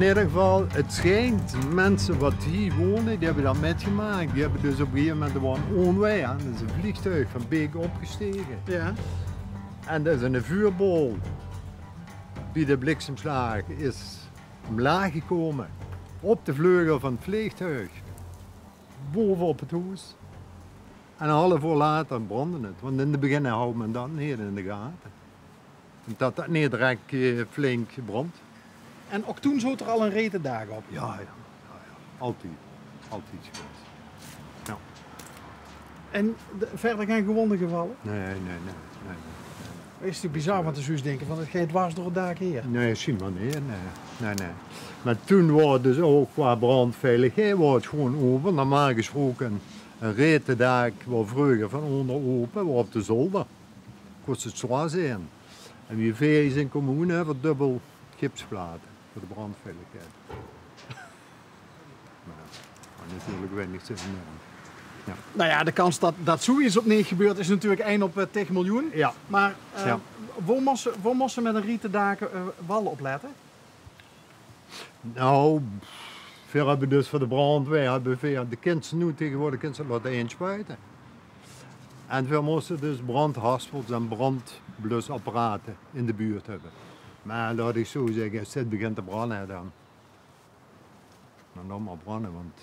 in ieder geval, het schijnt, mensen wat hier wonen, die hebben dat metgemaakt. Die hebben dus op een gegeven moment, er was een onweer, dat is een vliegtuig van Beek opgestegen. Ja. En dat is een vuurbol. Bij de bliksemslag is omlaag gekomen. Op de vleugel van het vliegtuig. Bovenop het huis. En een half uur later brandde het. Want in het begin houdt men dat niet in de gaten. Dat dat niet direct flink brandt. En ook toen zat er al een rete dag op. Ja. Altijd. Altijd geweest. Ja. En verder geen gewonden gevallen? Nee. Is het bizar, want de zus denken van het gaat dwars door het dak hier. Nee, zie maar nee. Maar toen was het dus ook qua brandveiligheid was het gewoon open. Normaal gesproken een retendak waar vroeger van onder open, was op de zolder. Kost het zwaar zijn. En wie veel is in commune hebben dubbel gipsplaten voor de brandveiligheid. Maar natuurlijk weinig zin meer. Ja. Nou ja, de kans dat zoiets opnieuw gebeurt is natuurlijk 1 op 10 miljoen. Ja. Maar Ja. waar moest ze met een rieten daken wallen opletten? Nou, veel hebben dus voor de brandweer, hebben veel, de kinderen nu tegenwoordig kinderen laten inspuiten. En we moesten dus brandhaspels en brandblusapparaten in de buurt hebben. Maar laat ik zo zeggen, als het begint te branden dan maar branden, want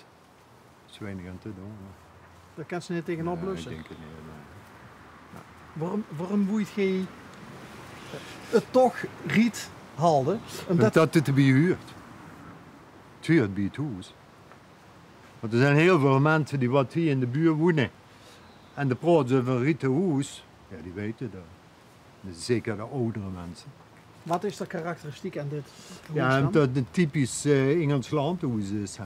er is weinig aan te doen. Daar kan ze niet tegenop blussen. Ik denk het niet. Waarom moet je het toch riet haalde? Omdat dat het bij je huurt. Het huurt bij het huis. Want er zijn heel veel mensen die wat hier in de buurt wonen. En de praten van rieten huis, ja, die weten dat. Dat is zeker de oudere mensen. Wat is de karakteristiek aan dit huis Ja, dan? dat het een typisch Engels landhuis is. Hè.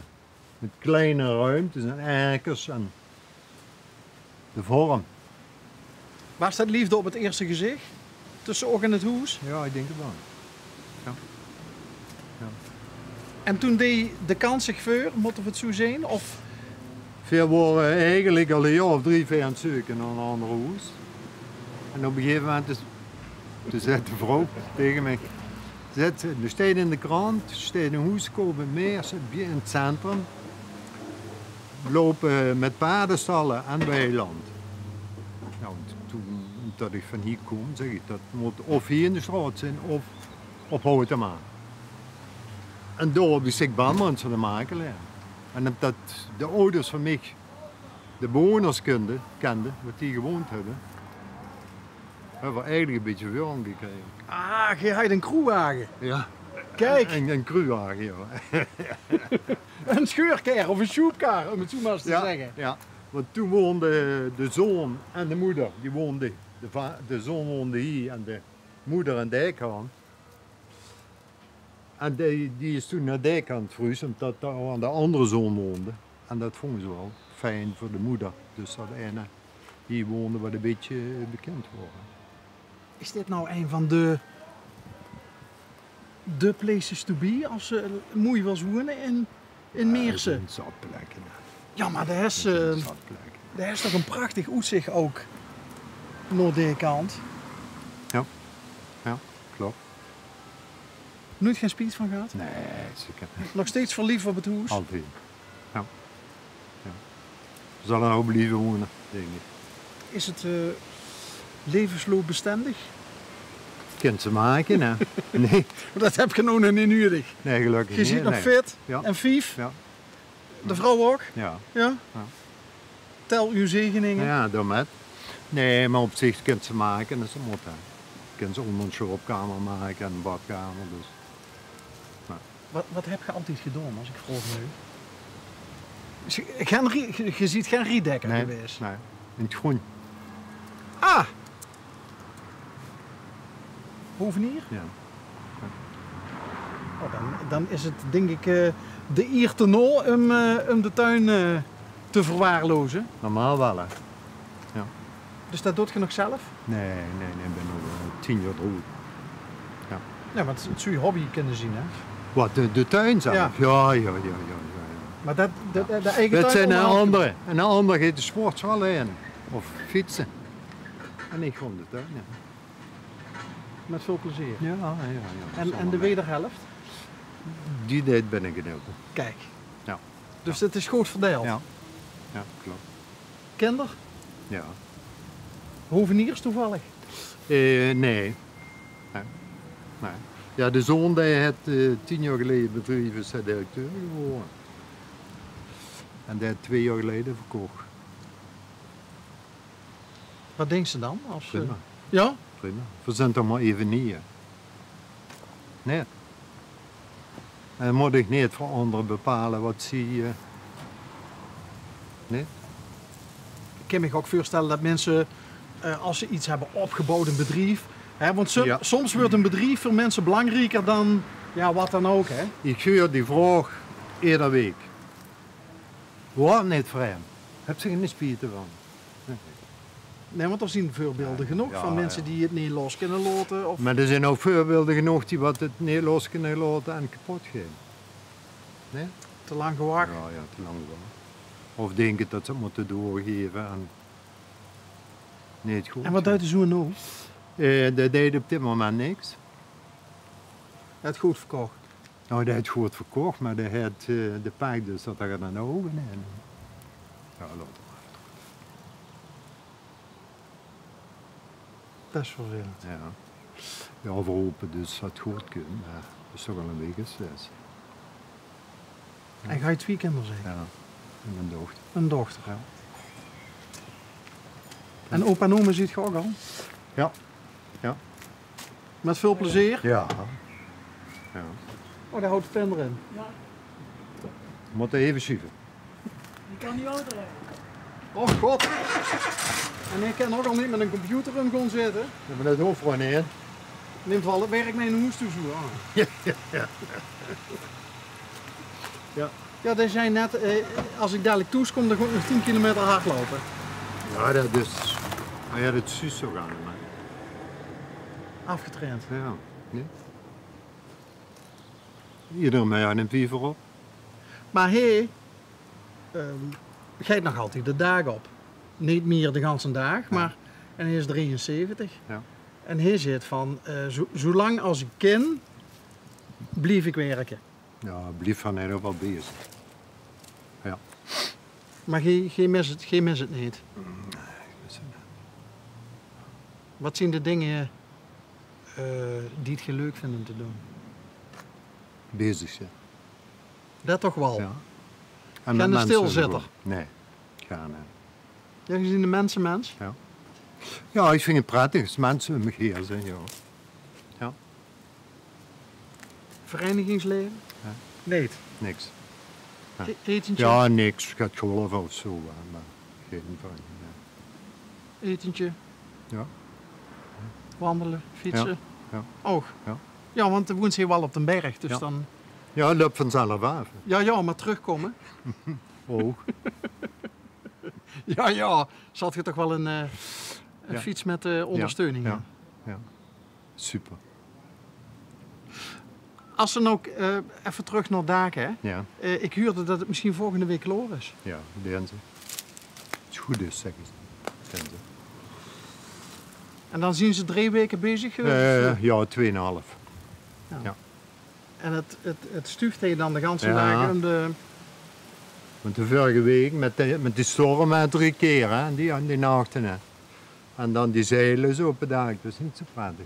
Met kleine ruimtes en erkers en de vorm. Waar staat liefde op het eerste gezicht? Tussen oog en het huis? Ja, ik denk het wel. En toen deed de kans zich voor, moeten we het zo zien? Of Veel waren eigenlijk al een jaar of 3, 4 aan het zoeken naar een ander huis. En op een gegeven moment toen zei de vrouw tegen mij, er staat in de krant, er staat een huis komen meer in het centrum. Lopen met paardenstallen en weiland. Nou, toen dat ik van hier kom, zeg ik, dat moet of hier in de straat zijn of op Houtema. En daar heb ik bandmansen te maken leren. En omdat de ouders van mij de bewoners kenden, wat die gewoond hebben, hebben we eigenlijk een beetje veel gekregen. ah, je had een crewwagen. Ja. Kijk, Een cruwagen, ja. een scheurkar of een sjoepkar, om het zo maar eens te zeggen. Ja. Want toen woonden de zoon en de moeder, die woonden, de zoon woonde hier en de moeder aan Dijkhaan. En die is toen naar Dijkhaan verhuisd, omdat daar aan de andere zoon woonde. En dat vonden ze wel fijn voor de moeder. Dus dat ene hier woonde wat een beetje bekend worden. Is dit nou een van de places to be als ze mooi wil wonen in Meersen? Een zat plekken. Ja, maar daar is, Een zat plekken. daar is toch een prachtig uitzicht ook. Noord-kant. Ja, klopt. Nooit geen spijt van gehad? Nee, zeker niet. Nog steeds verliefd op het huis? Altijd. Ja. We zullen er ook blijven wonen, denk ik. Is het levensloopbestendig? Kind ze maken, hè? Nee, Dat heb je nou nog niet nodig. nee, gelukkig Je niet. ziet nog nee. fit Ja. en vief. Ja. De vrouw ook? Ja. Ja? Ja. Tel uw zegeningen. Ja, daarmet. Nee, maar op zich kind ze maken, dat is een mot. Kind ze onder een shopkamer maken en een badkamer. Dus. Wat heb je altijd gedaan, als ik vroeg nu? Je ziet geen riedekker Nee, geweest. nee, in het groen. Ah! Hovenier? Ja. Oh, dan is het denk ik de eer te nul om de tuin te verwaarlozen. Normaal wel, hè? Dus dat doet je nog zelf? Nee, ik ben nog 10 jaar oud. Ja, want het zou je hobby kunnen zien, hè? Wat, de tuin zelf? Ja. Ja. Maar de eigen Dat tuin zijn een onderhouden. andere. En een ander gaat de sportschool in. Of fietsen. En ik gewoon de tuin, ja. Met veel plezier. Ja. En de wederhelft? Die tijd ben ik genomen. Kijk. Ja. Dus het is goed verdeeld. Ja. Ja, klopt. Kinder? Ja. Hoveniers toevallig? Nee. Nee. Nee. Ja, de zoon die het 10 jaar geleden bedreven is hij directeur geworden. En die heeft 2 jaar geleden verkocht. Wat denkt ze dan? Als, Prima. ja? Prima. We zijn toch maar even niet. Nee. En dan moet ik niet voor anderen bepalen wat ze... Nee. Ik kan me ook voorstellen dat mensen, als ze iets hebben opgebouwd, een bedrijf... Hè, want Ja. soms wordt een bedrijf voor mensen belangrijker dan ja, wat dan ook. Hè? Ik huur die vraag iedere week. Waarom niet voor hem? Heb ze geen spijt van? Nee, want er zijn voorbeelden genoeg Ja, van mensen ja. die het niet los kunnen laten. Of... Maar er zijn ook voorbeelden genoeg die wat het niet los kunnen laten en kapot gaan. Nee? Te lang gewacht. Ja, ja, te lang wel. Of denken dat ze het moeten doorgeven en niet goed. En wat doet de zoon nou? Dat deed op dit moment niks. Het goed verkocht. Nou, dat heeft goed verkocht, maar dat had de pijk dus dat er aan de ogen in. Ja, laat maar. Best vervelend. Ja. Ja, we hopen dus dat het goed kan, maar dat is toch wel een wegensless. En ga je 2 kinderen zeggen? Ja, en een dochter. Een dochter. Ja. En opa en oma ziet je ook al? Ja. Ja. Met veel plezier? Ja. Ja. Oh, daar houdt de pen erin. We moeten even schuiven. Die kan niet uitrijden. Oh god. En ik kan ook al niet met een computer in gaan zitten. We hebben het hoofd gewoon in. Neemt wel het werk mee in de hoes toe. Ja. Ja. Ja, dat zei net, als ik dadelijk thuis kom, dan ga ik nog 10 kilometer hardlopen. Ja, dat is... Maar ja, dat is juist zo gaan. Maar... Afgetraind. Ja. Nee? Iedereen mij aan een viever op. Maar hé, gaat nog altijd de dag op. Niet meer de ganse dag, maar en hij is 73. Ja. En hij zit van, zolang als ik ken, blijf ik werken. Ja, blijf van hen ook wel bezig. Ja. Maar geen mis het niet. Wat zijn de dingen die het je leuk vinden te doen? Bezig zijn. Dat toch wel. Ja. Geen met mensen stilzitter? gewoon. Nee, ga niet. Ja, je ziet de mensenmens. Ja, ik vind het prettig als mensen om me heen zijn, ja. Ja, Verenigingsleven? Ja. Nee. niks. Ja. Etentje? Ja, niks. Ik ga het golven of zo, maar geen van. Ja. Etentje? Ja. Wandelen? Fietsen? Ja. Oh. Ja. Ja, want de woont hier wel op de berg, dus Ja. dan... Ja, loop vanzelf af. Ja, maar terugkomen. Oh. Ja, zat je toch wel een Ja. fiets met ondersteuning? Ja. Ja. Super. Als we nou even terug naar Daken, hè. Ja, Ik huurde dat het misschien volgende week klaar is. ja, deden ze. Het goed is, zeggen ze. Deden ze. En dan zien ze 3 weken bezig geweest. Ja, 2,5. En het stuurt hij dan de ganse Ja. dagen om de... Want de vorige week met die storm 3 keer, hè, die nachten. Hè. En dan die zeilen zo op de dag, dat is niet zo prettig.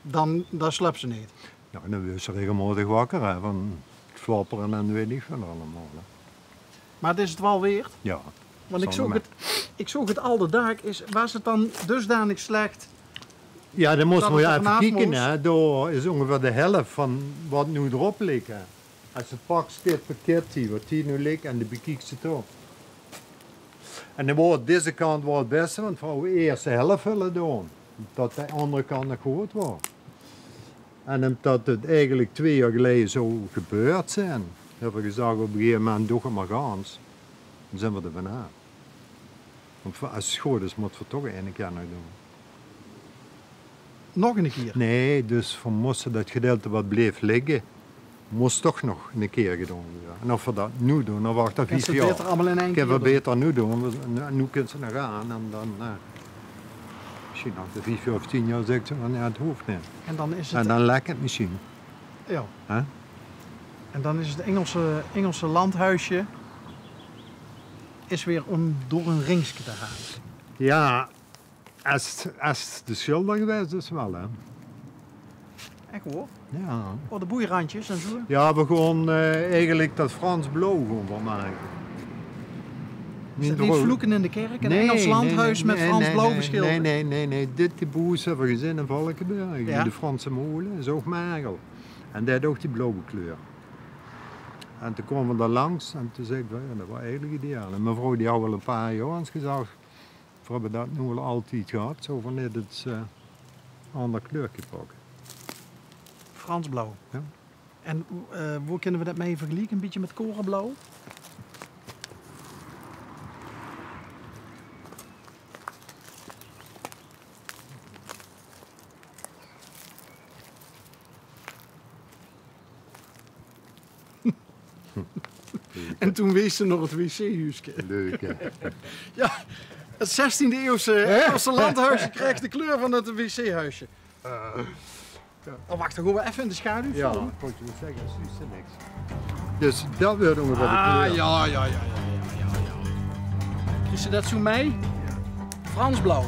Dan slaapt ze niet. Ja, dan werd ze regelmatig wakker hè, van het flapperen en weet ik van allemaal. Hè. Maar het is het wel weer. Ja. Want ik zonder zoek het al de dag. Was het dan dusdanig slecht? Ja, dan moesten Dat we het even vanaf kijken. moest. Hè. Daar is ongeveer de helft van wat nu erop ligt. Hè. Als je pakt dit pakket ziet, wat hier nu ligt, en dan bekijk je het op. En dan wordt deze kant wel het beste, want we de eerste helft willen doen. Dat de andere kant nog goed wordt. En omdat het eigenlijk 2 jaar geleden zo gebeurd zijn, hebben we gezegd op een gegeven moment toch maar gaan. Dan zijn we er vanaf. Want als het goed is, moeten we toch één keer nog doen. Nog een keer. Nee, dus we moesten dat gedeelte wat bleef liggen, moest toch nog een keer gedaan worden. En of we dat nu doen, dan wacht dat Kan 5 ze het jaar. beter allemaal in één Ik keer heb het doen? beter nu doen, nu kunnen ze nog gaan en dan misschien na de 5 jaar of 10 jaar zegt ze van ja, het hoeft niet. En dan is het... En dan lekt het misschien. Ja. Hè? En dan is het Engelse landhuisje is weer om door een ringsje te gaan. Ja, als de schilder geweest is wel, hè. Echt hoor. Ja. Oh, de boeirandjes en zo. Ja, we gewoon eigenlijk dat Frans blauw gewoon van maken. Is het niet rood. Vloeken in de Kerk? Een Engels landhuis met Frans blauw beschilderd? Nee. Dit de boes hebben we gezien in Valkenberg. Ja. De Franse molen, is ook magel. En dat ook die blauwe kleur. En toen kwamen we daar langs en toen zei ik, ja, dat was eigenlijk ideaal. En mevrouw die had wel een paar jaar eens gezegd, we hebben dat nu al altijd gehad, zo van net het ander kleurtje pakken. Frans blauw. Ja. En hoe kunnen we dat mee vergelijken? Een beetje met korenblauw? En toen wees ze nog het wc-huisje. Leuk, hè? Ja, het 16e eeuwse Engelse landhuisje krijgt de kleur van het wc-huisje. Oh, wacht, dan gaan we even in de schaduw. Ja, vallen. kon je wel zeggen, dat is niks. Dus dat weer doen we bij de Ah, kleur. ja. Is ze dat zo mee? Frans blauw.